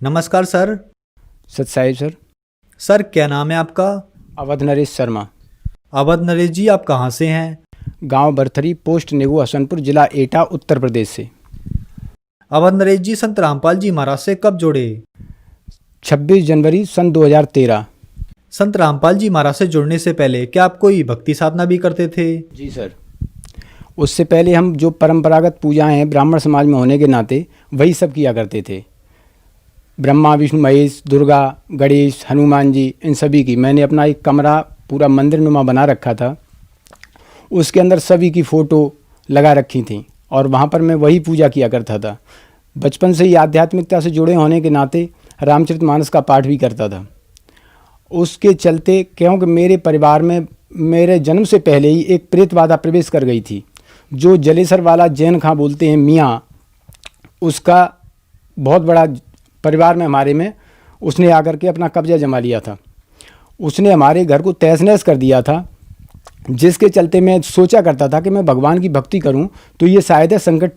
नमस्कार सर। सत Sahib sir. Sir क्या नाम है आपका? अवध नरेश शर्मा। अवध नरेश जी, आप कहाँ से हैं? गांव बरथरी, पोस्ट नेगू, हसनपुर, जिला एटा, उत्तर प्रदेश से। अवध नरेश जी, संत रामपाल जी महाराज से कब जुड़े? 26 जनवरी सन 2013। संत रामपाल जी महाराज से जुड़ने से पहले क्या आप कोई भक्ति साधना भी करते थे? जी सर। उससे पहले हम जो परंपरागत पूजाएं हैं ब्राह्मण समाज में होने के नाते वही सब किया करते थे। ब्रह्मा, विष्णु, महेश, दुर्गा, गणेश, हनुमान जी, इन सभी की मैंने अपना एक कमरा पूरा मंदिर नुमा बना रखा था। उसके अंदर सभी की फ़ोटो लगा रखी थी और वहाँ पर मैं वही पूजा किया करता था। बचपन से ही आध्यात्मिकता से जुड़े होने के नाते रामचरितमानस का पाठ भी करता था। उसके चलते क्योंकि मेरे परिवार में मेरे जन्म से पहले ही एक प्रेत बाधा प्रवेश कर गई थी, जो जलेसर वाला जैन खां बोलते हैं मियाँ, उसका बहुत बड़ा परिवार में हमारे में उसने आकर के अपना कब्जा जमा लिया था। उसने हमारे घर को तहस नहस कर दिया था, जिसके चलते मैं सोचा करता था कि मैं भगवान की भक्ति करूं तो ये शायद है संकट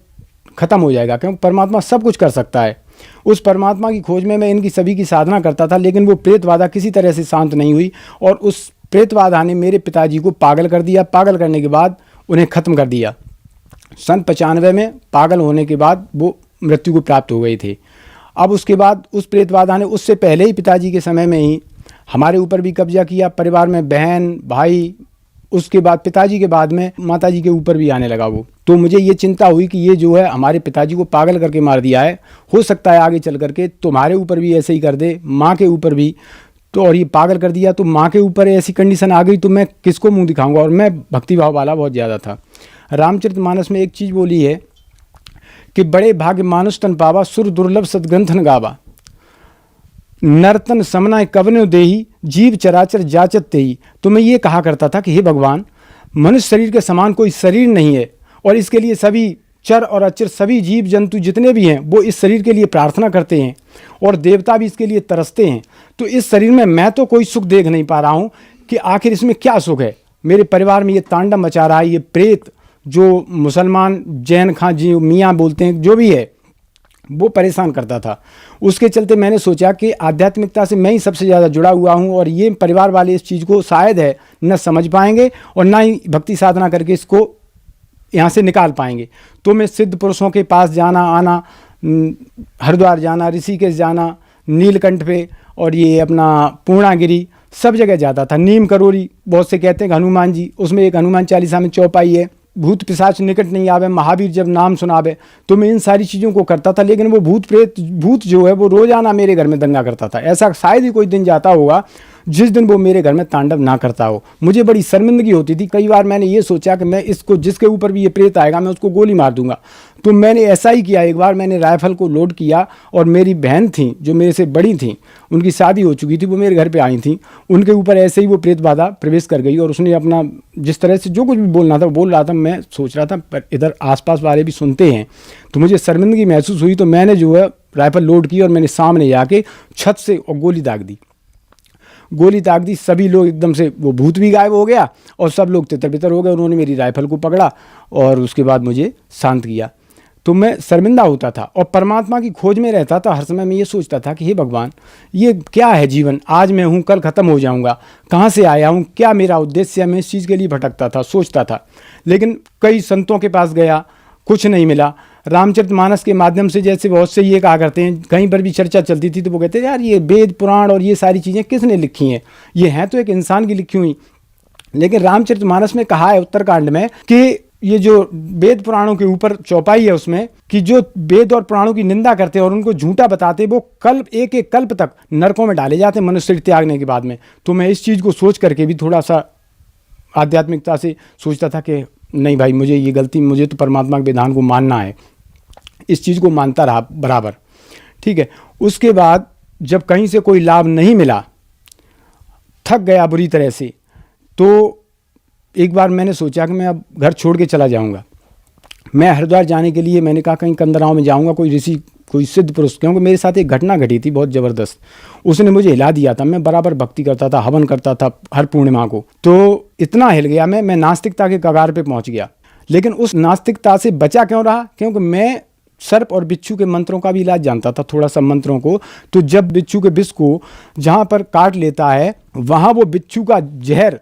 खत्म हो जाएगा, क्योंकि परमात्मा सब कुछ कर सकता है। उस परमात्मा की खोज में मैं इनकी सभी की साधना करता था, लेकिन वो प्रेत बाधा किसी तरह से शांत नहीं हुई और उस प्रेत बाधा ने मेरे पिताजी को पागल कर दिया। पागल करने के बाद उन्हें ख़त्म कर दिया। सन 95 में पागल होने के बाद वो मृत्यु को प्राप्त हो गए थे। अब उसके बाद उस प्रेत बाधा ने उससे पहले ही पिताजी के समय में ही हमारे ऊपर भी कब्जा किया, परिवार में बहन भाई, उसके बाद पिताजी के बाद में माताजी के ऊपर भी आने लगा वो। तो मुझे ये चिंता हुई कि ये जो है हमारे पिताजी को पागल करके मार दिया है, हो सकता है आगे चल करके तुम्हारे ऊपर भी ऐसे ही कर दे, माँ के ऊपर भी। तो और ये पागल कर दिया तो माँ के ऊपर ऐसी कंडीशन आ गई तो मैं किसको मुँह दिखाऊंगा। और मैं भक्तिभाव वाला बहुत ज़्यादा था। रामचरितमानस में एक चीज़ बोली है कि बड़े भाग्य मानुष तन पावा, सुर दुर्लभ सदग्रंथन गावा, नर्तन समना कवनो देही, जीव चराचर जाचत तेही। तो मैं ये कहा करता था कि हे भगवान, मनुष्य शरीर के समान कोई शरीर नहीं है और इसके लिए सभी चर और अचर सभी जीव जंतु जितने भी हैं वो इस शरीर के लिए प्रार्थना करते हैं और देवता भी इसके लिए तरसते हैं। तो इस शरीर में मैं तो कोई सुख देख नहीं पा रहा हूँ कि आखिर इसमें क्या सुख है। मेरे परिवार में ये तांडव मचा रहा है, ये प्रेत जो मुसलमान जैन खां जी मियाँ बोलते हैं जो भी है, वो परेशान करता था। उसके चलते मैंने सोचा कि आध्यात्मिकता से मैं ही सबसे ज़्यादा जुड़ा हुआ हूँ और ये परिवार वाले इस चीज़ को शायद है न समझ पाएंगे और ना ही भक्ति साधना करके इसको यहाँ से निकाल पाएंगे। तो मैं सिद्ध पुरुषों के पास जाना आना, हरिद्वार जाना, ऋषिकेश जाना, नीलकंठ पे और ये अपना पूर्णागिरी, सब जगह जाता था। नीम करोरी, बहुत से कहते हैं हनुमान जी, उसमें एक हनुमान चालीसा में चौपाई है, भूत पिशाच निकट नहीं आवे, महावीर जब नाम सुनावे। तो मैं इन सारी चीज़ों को करता था, लेकिन वो भूत जो है वो रोजाना मेरे घर में दंगा करता था। ऐसा शायद ही कोई दिन जाता होगा जिस दिन वो मेरे घर में तांडव ना करता हो। मुझे बड़ी शर्मिंदगी होती थी। कई बार मैंने ये सोचा कि मैं इसको, जिसके ऊपर भी ये प्रेत आएगा मैं उसको गोली मार दूंगा। तो मैंने ऐसा ही किया। एक बार मैंने राइफल को लोड किया और मेरी बहन थी जो मेरे से बड़ी थी, उनकी शादी हो चुकी थी, वो मेरे घर पे आई थी, उनके ऊपर ऐसे ही वो प्रेत बाधा प्रवेश कर गई और उसने अपना जिस तरह से जो कुछ भी बोलना था बोल रहा था। मैं सोच रहा था पर इधर आसपास वाले भी सुनते हैं तो मुझे शर्मिंदगी महसूस हुई। तो मैंने जो है राइफल लोड की और मैंने सामने जाके छत से और गोली दाग दी। गोली दाग दी, सभी लोग एकदम से, वो भूत भी गायब हो गया और सब लोग तितर बितर हो गए। उन्होंने मेरी राइफल को पकड़ा और उसके बाद मुझे शांत किया। तो मैं शर्मिंदा होता था और परमात्मा की खोज में रहता था। हर समय मैं ये सोचता था कि हे भगवान, ये क्या है जीवन, आज मैं हूँ कल ख़त्म हो जाऊँगा, कहाँ से आया हूँ, क्या मेरा उद्देश्य है। मैं इस चीज़ के लिए भटकता था, सोचता था। लेकिन कई संतों के पास गया, कुछ नहीं मिला। रामचरितमानस के माध्यम से, जैसे बहुत से ये कहा करते हैं, कहीं पर भी चर्चा चलती थी तो वो कहते हैं यार ये वेद पुराण और ये सारी चीज़ें किसने लिखी हैं, ये हैं तो एक इंसान की लिखी हुई। लेकिन रामचरितमानस में कहा है उत्तरकांड में कि ये जो वेद पुराणों के ऊपर चौपाई है उसमें कि जो वेद और पुराणों की निंदा करते हैं और उनको झूठा बताते वो कल्प, एक एक कल्प तक नरकों में डाले जाते हैं मनुष्य शरीर त्यागने के बाद में। तो मैं इस चीज़ को सोच करके भी थोड़ा सा आध्यात्मिकता से सोचता था कि नहीं भाई, मुझे ये गलती, मुझे तो परमात्मा के विधान को मानना है। इस चीज़ को मानता रहा बराबर, ठीक है। उसके बाद जब कहीं से कोई लाभ नहीं मिला, थक गया बुरी तरह से, तो एक बार मैंने सोचा कि मैं अब घर छोड़ के चला जाऊंगा। मैं हरिद्वार जाने के लिए मैंने कहा कहीं कंदराओं में जाऊंगा, कोई ऋषि, कोई सिद्ध पुरुष, क्योंकि मेरे साथ एक घटना घटी थी बहुत ज़बरदस्त। उसने मुझे हिला दिया था। मैं बराबर भक्ति करता था, हवन करता था हर पूर्णिमा को, तो इतना हिल गया मैं नास्तिकता के कगार पे पहुंच गया। लेकिन उस नास्तिकता से बचा क्यों रहा? क्योंकि मैं सर्प और बिच्छू के मंत्रों का भी इलाज जानता था, थोड़ा सा मंत्रों को। तो जब बिच्छू के विष को जहाँ पर काट लेता है वहाँ वो बिच्छू का जहर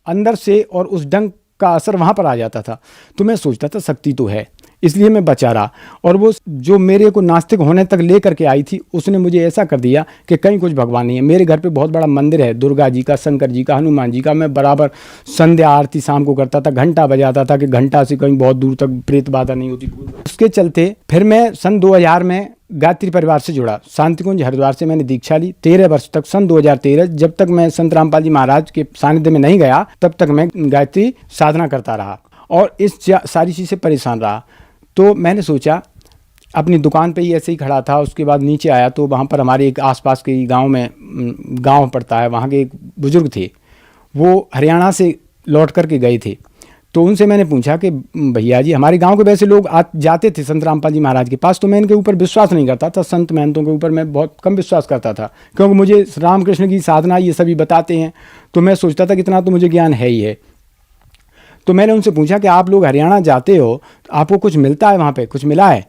अंदर से और उस डंक का असर वहाँ पर आ जाता था। तो मैं सोचता था शक्ति तो है, इसलिए मैं बचा रहा। और वो जो मेरे को नास्तिक होने तक ले करके आई थी उसने मुझे ऐसा कर दिया कि कहीं कुछ भगवान नहीं है। मेरे घर पे बहुत बड़ा मंदिर है, दुर्गा जी का, शंकर जी का, हनुमान जी का। मैं बराबर संध्या आरती शाम को करता था, घंटा बजाता था कि घंटा से कहीं बहुत दूर तक प्रेत बाधा नहीं होती। उसके चलते फिर मैं सन 2000 में गायत्री परिवार से जुड़ा। शांतिकुंज हरिद्वार से मैंने दीक्षा ली 13 वर्ष तक। सन 2013 जब तक मैं संत रामपाल जी महाराज के सानिध्य में नहीं गया तब तक मैं गायत्री साधना करता रहा और इस सारी चीज़ से परेशान रहा। तो मैंने सोचा, अपनी दुकान पे ही ऐसे ही खड़ा था, उसके बाद नीचे आया तो वहाँ पर हमारे एक आसपास के गांव में गांव पड़ता है, वहाँ के एक बुज़ुर्ग थे, वो हरियाणा से लौट कर के गए थे। तो उनसे मैंने पूछा कि भैया जी, हमारे गांव के वैसे लोग जाते थे संत रामपाल जी महाराज के पास, तो मैं इनके ऊपर विश्वास नहीं करता था, संत महंतों के ऊपर मैं बहुत कम विश्वास करता था, क्योंकि मुझे रामकृष्ण की साधना ये सभी बताते हैं, तो मैं सोचता था कि इतना तो मुझे ज्ञान है ही है। तो मैंने उनसे पूछा कि आप लोग हरियाणा जाते हो, आपको कुछ मिलता है वहाँ पे, कुछ मिला है?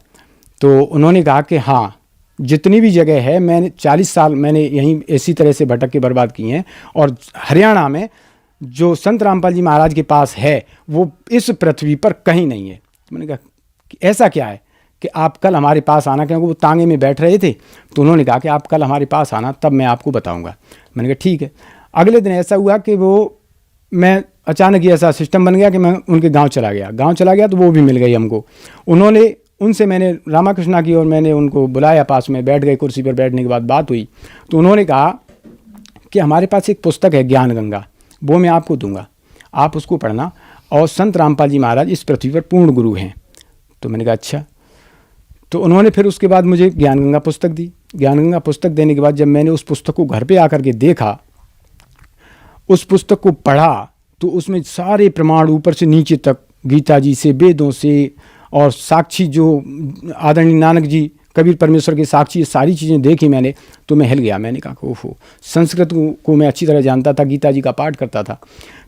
तो उन्होंने कहा कि हाँ, जितनी भी जगह है, मैंने 40 साल मैंने यहीं इसी तरह से भटक के बर्बाद किए हैं, और हरियाणा में जो संत रामपाल जी महाराज के पास है वो इस पृथ्वी पर कहीं नहीं है। तो मैंने कहा कि ऐसा क्या है कि आप कल हमारे पास आना, क्योंकि वो तांगे में बैठ रहे थे। तो उन्होंने कहा कि आप कल हमारे पास आना, तब मैं आपको बताऊँगा। मैंने कहा ठीक है। अगले दिन ऐसा हुआ कि मैं अचानक ही ऐसा सिस्टम बन गया कि मैं उनके गांव चला गया तो वो भी मिल गई हमको। उनसे मैंने रामाकृष्णा की और मैंने उनको बुलाया, पास में बैठ गए, कुर्सी पर बैठने के बाद बात हुई। तो उन्होंने कहा कि हमारे पास एक पुस्तक है ज्ञान गंगा, वो मैं आपको दूंगा, आप उसको पढ़ना, और संत रामपाल जी महाराज इस पृथ्वी पर पूर्ण गुरु हैं। तो मैंने कहा अच्छा। तो उन्होंने फिर उसके बाद मुझे ज्ञान गंगा पुस्तक दी। ज्ञान गंगा पुस्तक देने के बाद जब मैंने उस पुस्तक को घर पे आकर के देखा, उस पुस्तक को पढ़ा, तो उसमें सारे प्रमाण ऊपर से नीचे तक, गीता जी से, वेदों से, और साक्षी जो आदरणीय नानक जी, कबीर परमेश्वर के साक्षी, ये सारी चीज़ें देखी मैंने। तो मैं हिल गया। मैंने कहा ओहो, संस्कृत को मैं अच्छी तरह जानता था, गीता जी का पाठ करता था।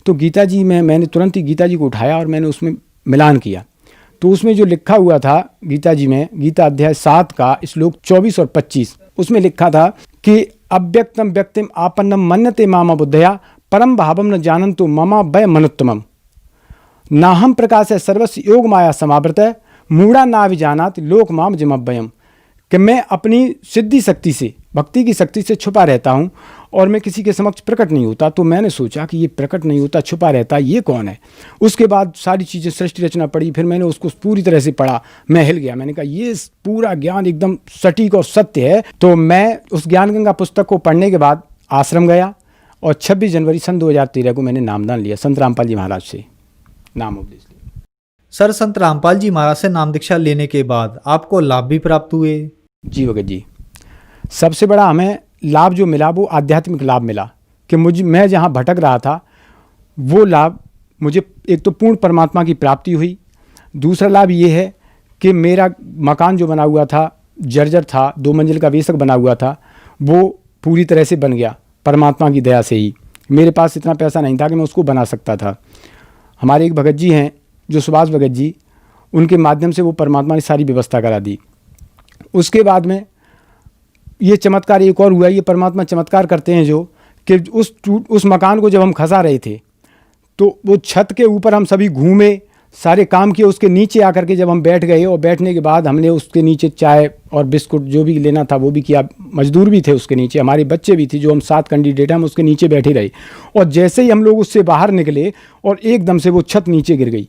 तो गीता जी में मैंने तुरंत ही गीता जी को उठाया और मैंने उसमें मिलान किया। तो उसमें जो लिखा हुआ था गीता जी में, गीता अध्याय 7 का श्लोक 24 और 25, उसमें लिखा था कि अव्यक्तम व्यक्तिम आपन्नम मन्यते मामा बुद्धया परम भावम न जानन्तु ममा भय मनुत्तमम नाहम प्रकाश है सर्वस्व योग माया समावृत मूढ़ा ना विजानात लोक माम जमभयम, कि मैं अपनी सिद्धि शक्ति से, भक्ति की शक्ति से छुपा रहता हूँ और मैं किसी के समक्ष प्रकट नहीं होता। तो मैंने सोचा कि ये प्रकट नहीं होता, छुपा रहता, ये कौन है? उसके बाद सारी चीज़ें, सृष्टि रचना पढ़ी, फिर मैंने उसको पूरी तरह से पढ़ा। मैं हिल गया। मैंने कहा ये पूरा ज्ञान एकदम सटीक और सत्य है। तो मैं उस ज्ञान गंगा पुस्तक को पढ़ने के बाद आश्रम गया और 26 जनवरी सन 2013 को मैंने नामदान लिया, संत रामपाल जी महाराज से नाम उपदेश लिया। सर, संत रामपाल जी महाराज से नाम दीक्षा लेने के बाद आपको लाभ भी प्राप्त हुए? जी भगत जी, सबसे बड़ा हमें लाभ जो मिला वो आध्यात्मिक लाभ मिला कि मैं जहाँ भटक रहा था वो लाभ मुझे, एक तो पूर्ण परमात्मा की प्राप्ति हुई। दूसरा लाभ ये है कि मेरा मकान जो बना हुआ था, जर्जर था, 2 मंजिल का वेसक बना हुआ था, वो पूरी तरह से बन गया परमात्मा की दया से ही। मेरे पास इतना पैसा नहीं था कि मैं उसको बना सकता था। हमारे एक भगत जी हैं जो सुभाष भगत जी, उनके माध्यम से वो परमात्मा ने सारी व्यवस्था करा दी। उसके बाद में ये चमत्कार एक और हुआ। ये परमात्मा चमत्कार करते हैं जो कि उस मकान को जब हम खसा रहे थे तो वो छत के ऊपर हम सभी घूमे, सारे काम किए। उसके नीचे आकर के जब हम बैठ गए और बैठने के बाद हमने उसके नीचे चाय और बिस्कुट जो भी लेना था वो भी किया। मजदूर भी थे उसके नीचे, हमारे बच्चे भी थे, जो हम 7 कैंडिडेट हम उसके नीचे बैठे रहे। और जैसे ही हम लोग उससे बाहर निकले और एकदम से वो छत नीचे गिर गई,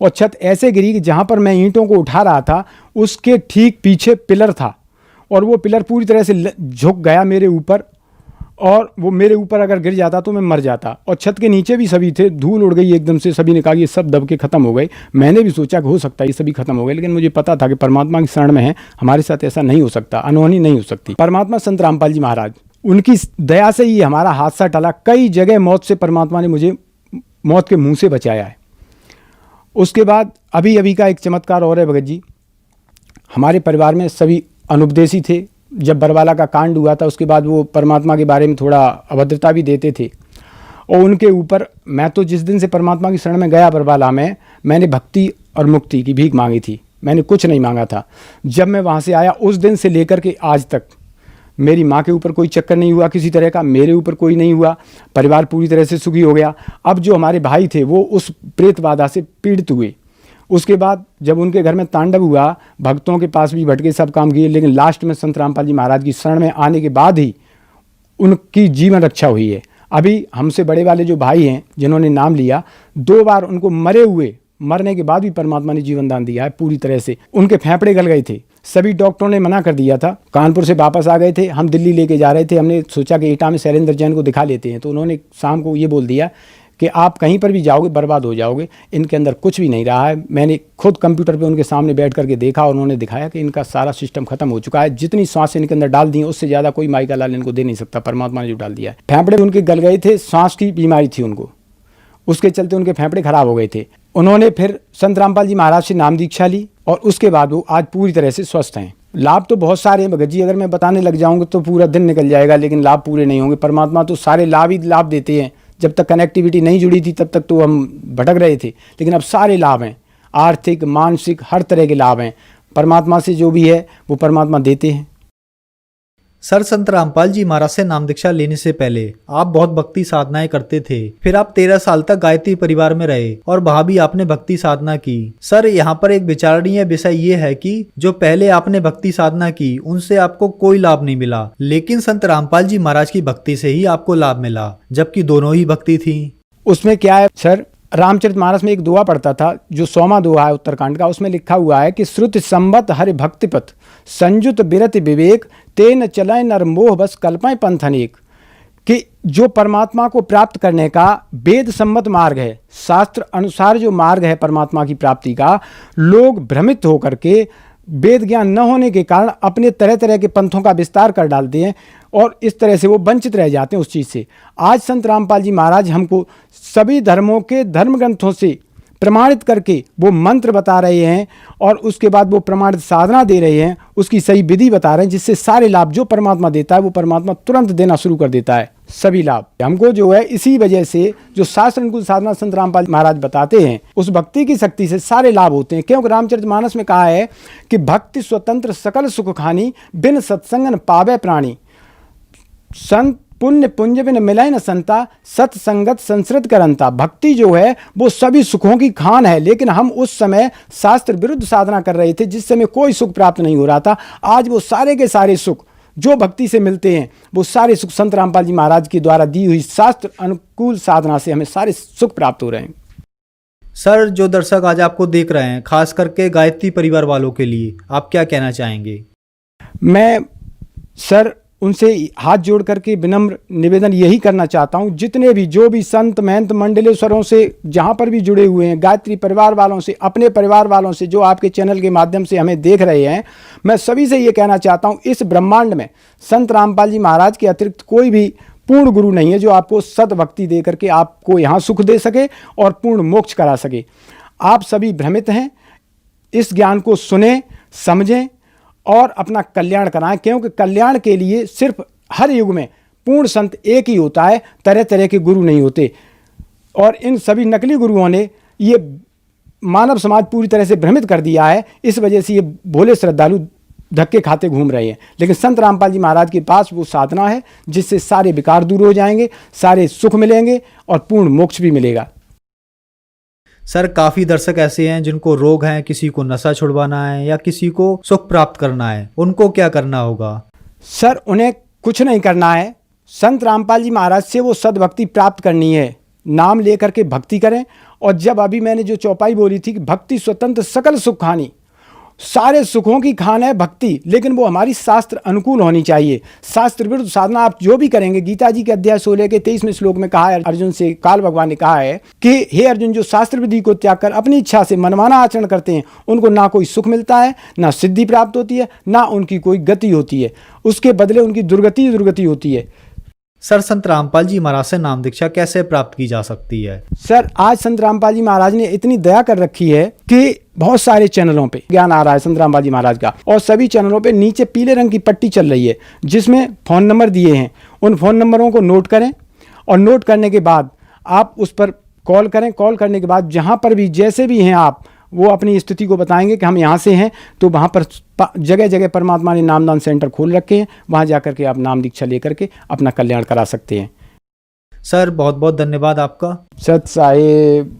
और छत ऐसे गिरी कि जहाँ पर मैं ईंटों को उठा रहा था उसके ठीक पीछे पिलर था, और वो पिलर पूरी तरह से झुक गया मेरे ऊपर, और वो मेरे ऊपर अगर गिर जाता तो मैं मर जाता। और छत के नीचे भी सभी थे, धूल उड़ गई एकदम से। सभी ने कहा ये सब दब के ख़त्म हो गए। मैंने भी सोचा कि हो सकता है ये सभी खत्म हो गए, लेकिन मुझे पता था कि परमात्मा की शरण में है, हमारे साथ ऐसा नहीं हो सकता, अनहोनी नहीं हो सकती। परमात्मा संत रामपाल जी महाराज, उनकी दया से ही हमारा हादसा टला। कई जगह मौत से परमात्मा ने मुझे मौत के मुँह से बचाया है। उसके बाद अभी का एक चमत्कार और है भगत जी। हमारे परिवार में सभी अनुपदेशी थे। जब बरवाला का कांड हुआ था उसके बाद वो परमात्मा के बारे में थोड़ा अभद्रता भी देते थे, और उनके ऊपर मैं तो जिस दिन से परमात्मा की शरण में गया बरवाला में, मैंने भक्ति और मुक्ति की भीख मांगी थी मैंने कुछ नहीं मांगा था। जब मैं वहाँ से आया उस दिन से लेकर के आज तक मेरी माँ के ऊपर कोई चक्कर नहीं हुआ किसी तरह का, मेरे ऊपर कोई नहीं हुआ, परिवार पूरी तरह से सुखी हो गया। अब जो हमारे भाई थे वो उस प्रेत बाधा से पीड़ित हुए। उसके बाद जब उनके घर में तांडव हुआ, भक्तों के पास भी भटके, सब काम किए, लेकिन लास्ट में संत रामपाल जी महाराज की शरण में आने के बाद ही उनकी जीवन रक्षा हुई है। अभी हमसे बड़े वाले जो भाई हैं जिन्होंने नाम लिया, 2 बार उनको मरने के बाद भी परमात्मा ने जीवन दान दिया है पूरी तरह से। उनके फेफड़े गल गए थे, सभी डॉक्टरों ने मना कर दिया था। कानपुर से वापस आ गए थे, हम दिल्ली लेके जा रहे थे। हमने सोचा कि एटा में शैलेंद्र जैन को दिखा लेते हैं, तो उन्होंने शाम को ये बोल दिया कि आप कहीं पर भी जाओगे बर्बाद हो जाओगे, इनके अंदर कुछ भी नहीं रहा है। मैंने खुद कंप्यूटर पे उनके सामने बैठ करके देखा और उन्होंने दिखाया कि इनका सारा सिस्टम खत्म हो चुका है। जितनी सांस इनके अंदर डाल दी उससे ज़्यादा कोई माई का लाल इनको दे नहीं सकता, परमात्मा ने जो डाल दिया है। फेफड़े उनके गल गए थे, सांस की बीमारी थी उनको, उसके चलते उनके फेफड़े खराब हो गए थे। उन्होंने फिर संत रामपाल जी महाराज से नाम दीक्षा ली और उसके बाद वो आज पूरी तरह से स्वस्थ हैं। लाभ तो बहुत सारे हैं भगत जी, अगर मैं बताने लग जाऊंगा तो पूरा दिन निकल जाएगा, लेकिन लाभ पूरे नहीं होंगे। परमात्मा तो सारे लाभ ही लाभ देते हैं। जब तक कनेक्टिविटी नहीं जुड़ी थी तब तक तो हम भटक रहे थे, लेकिन अब सारे लाभ हैं, आर्थिक मानसिक हर तरह के लाभ हैं। परमात्मा से जो भी है वो परमात्मा देते हैं। सर, संत रामपाल जी महाराज से नाम दीक्षा लेने से पहले आप बहुत भक्ति साधनाएं करते थे, फिर आप 13 साल तक गायत्री परिवार में रहे और वहां भी आपने भक्ति साधना की। सर, यहाँ पर एक विचारणीय विषय ये है कि जो पहले आपने भक्ति साधना की उनसे आपको कोई लाभ नहीं मिला, लेकिन संत रामपाल जी महाराज की भक्ति से ही आपको लाभ मिला, जबकि दोनों ही भक्ति थी। उसमें क्या है सर, रामचरितमानस में एक दुआ पढ़ता था जो 100वां दुआ है उत्तरकांड का, उसमें लिखा हुआ है कि श्रुति संबत हरि भक्तिपथ संयुत बिरति विवेक तेन चलय नर मोह बस कल्पय पंथ अनेक। कि जो परमात्मा को प्राप्त करने का वेद सम्मत मार्ग है, शास्त्र अनुसार जो मार्ग है परमात्मा की प्राप्ति का, लोग भ्रमित होकर के वेद ज्ञान न होने के कारण अपने तरह तरह के पंथों का विस्तार कर डालते हैं और इस तरह से वो वंचित रह जाते हैं उस चीज़ से। आज संत रामपाल जी महाराज हमको सभी धर्मों के धर्म ग्रंथों से प्रमाणित करके वो मंत्र बता रहे हैं और उसके बाद वो प्रमाणित साधना दे रहे हैं, उसकी सही विधि बता रहे हैं, जिससे सारे लाभ जो परमात्मा देता है वो परमात्मा तुरंत देना शुरू कर देता है। सभी लाभ हमको जो है इसी वजह से जो शास्त्र अनुकूल साधना संत रामपाल महाराज बताते हैं, उस भक्ति की शक्ति से सारे लाभ होते हैं। क्योंकि रामचरितमानस में कहा है कि भक्ति स्वतंत्र सकल सुख खानी बिन सत्संग न पावे प्राणी। संत पुण्य पुंज बिन मिलय न संता सत्संगत संसृत करंता। भक्ति जो है वो सभी सुखों की खान है, लेकिन हम उस समय शास्त्र विरुद्ध साधना कर रहे थे जिस समय कोई सुख प्राप्त नहीं हो रहा था। आज वो सारे के सारे सुख जो भक्ति से मिलते हैं वो सारे सुख संत रामपाल जी महाराज के द्वारा दी हुई शास्त्र अनुकूल साधना से हमें सारे सुख प्राप्त हो रहे हैं। सर, जो दर्शक आज आपको देख रहे हैं, खास करके गायत्री परिवार वालों के लिए आप क्या कहना चाहेंगे? मैं सर उनसे हाथ जोड़ करके विनम्र निवेदन यही करना चाहता हूँ, जितने भी जो भी संत महंत मंडलेश्वरों से जहाँ पर भी जुड़े हुए हैं, गायत्री परिवार वालों से, अपने परिवार वालों से जो आपके चैनल के माध्यम से हमें देख रहे हैं, मैं सभी से ये कहना चाहता हूँ, इस ब्रह्मांड में संत रामपाल जी महाराज के अतिरिक्त कोई भी पूर्ण गुरु नहीं है जो आपको सत भक्ति दे करके आपको यहाँ सुख दे सके और पूर्ण मोक्ष करा सके। आप सभी भ्रमित हैं, इस ज्ञान को सुने समझें और अपना कल्याण कराएं, क्योंकि कल्याण के लिए सिर्फ हर युग में पूर्ण संत एक ही होता है, तरह तरह के गुरु नहीं होते। और इन सभी नकली गुरुओं ने ये मानव समाज पूरी तरह से भ्रमित कर दिया है, इस वजह से ये भोले श्रद्धालु धक्के खाते घूम रहे हैं। लेकिन संत रामपाल जी महाराज के पास वो साधना है जिससे सारे विकार दूर हो जाएंगे, सारे सुख मिलेंगे और पूर्ण मोक्ष भी मिलेगा। सर, काफी दर्शक ऐसे हैं जिनको रोग हैं, किसी को नशा छुड़वाना है या किसी को सुख प्राप्त करना है, उनको क्या करना होगा? सर, उन्हें कुछ नहीं करना है, संत रामपाल जी महाराज से वो सद्भक्ति प्राप्त करनी है। नाम लेकर के भक्ति करें। और जब अभी मैंने जो चौपाई बोली थी कि भक्ति स्वतंत्र सकल सुख खानी, सारे सुखों की खान है भक्ति, लेकिन वो हमारी शास्त्र अनुकूल होनी चाहिए। शास्त्र विरुद्ध साधना आप जो भी करेंगे, गीता जी के अध्याय 16 के 23वें श्लोक में कहा है अर्जुन से, काल भगवान ने कहा है कि हे अर्जुन, जो शास्त्र विधि को त्याग कर अपनी इच्छा से मनमाना आचरण करते हैं उनको ना कोई सुख मिलता है, ना सिद्धि प्राप्त होती है, ना उनकी कोई गति होती है, उसके बदले उनकी दुर्गति होती है। सर, संत रामपाल जी महाराज से नाम दीक्षा कैसे प्राप्त की जा सकती है? सर, आज संत रामपाल जी महाराज ने इतनी दया कर रखी है कि बहुत सारे चैनलों पे ज्ञान आ रहा है संत रामपाल जी महाराज का, और सभी चैनलों पे नीचे पीले रंग की पट्टी चल रही है जिसमें फ़ोन नंबर दिए हैं। उन फ़ोन नंबरों को नोट करें और नोट करने के बाद आप उस पर कॉल करें। कॉल करने के बाद जहाँ पर भी जैसे भी हैं आप वो अपनी स्थिति को बताएंगे कि हम यहाँ से हैं, तो वहाँ पर जगह जगह परमात्मा ने नामदान सेंटर खोल रखे हैं, वहाँ जाकर के आप नाम दीक्षा लेकर के अपना कल्याण करा सकते हैं। सर बहुत बहुत धन्यवाद आपका। सत साहेब।